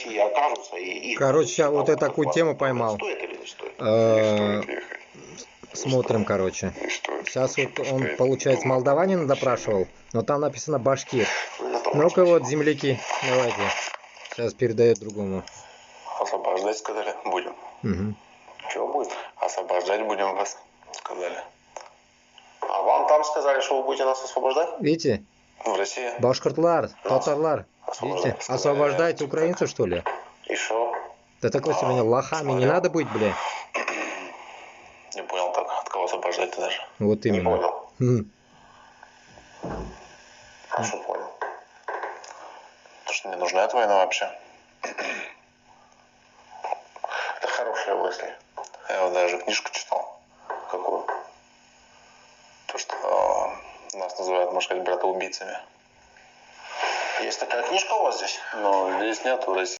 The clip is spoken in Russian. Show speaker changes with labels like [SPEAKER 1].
[SPEAKER 1] России окажутся и их...
[SPEAKER 2] Короче, сейчас вот я такую тему поймал.
[SPEAKER 1] Стоит или не стоит?
[SPEAKER 3] Не стоит ехать.
[SPEAKER 2] Смотрим, короче.
[SPEAKER 3] Не стоит.
[SPEAKER 2] Сейчас
[SPEAKER 3] Потому
[SPEAKER 2] вот
[SPEAKER 3] что
[SPEAKER 2] он,
[SPEAKER 3] постоянно
[SPEAKER 2] получается,
[SPEAKER 3] дома
[SPEAKER 2] молдаванина
[SPEAKER 3] работать
[SPEAKER 2] допрашивал, но там написано башкир.
[SPEAKER 1] Это
[SPEAKER 2] Ну-ка
[SPEAKER 1] важно.
[SPEAKER 2] вот, земляки, давайте. Сейчас передает другому.
[SPEAKER 3] Освобождать сказали? Будем.
[SPEAKER 2] Угу.
[SPEAKER 1] Чего будет?
[SPEAKER 3] Освобождать будем вас, сказали.
[SPEAKER 1] А вам там сказали, что вы будете нас освобождать?
[SPEAKER 2] Видите?
[SPEAKER 3] В России?
[SPEAKER 2] Башкиртлар, татарлар. Видите?
[SPEAKER 3] Освобождать.
[SPEAKER 2] Освобождайте украинцев, что ли?
[SPEAKER 1] И что?
[SPEAKER 2] Да такой сегодня лохами не надо быть, бля.
[SPEAKER 3] Не понял так. От кого освобождать-то даже?
[SPEAKER 2] Вот
[SPEAKER 1] Не
[SPEAKER 2] именно.
[SPEAKER 1] понял.
[SPEAKER 2] М.
[SPEAKER 1] А что понял?
[SPEAKER 3] То, что не нужна эта война вообще.
[SPEAKER 1] Это хорошая мысль.
[SPEAKER 3] Я вот даже книжку читал.
[SPEAKER 1] Какую?
[SPEAKER 3] То, что нас называют, можно сказать, братоубийцами.
[SPEAKER 1] Есть такая книжка у вас здесь?
[SPEAKER 3] Но здесь нету в России.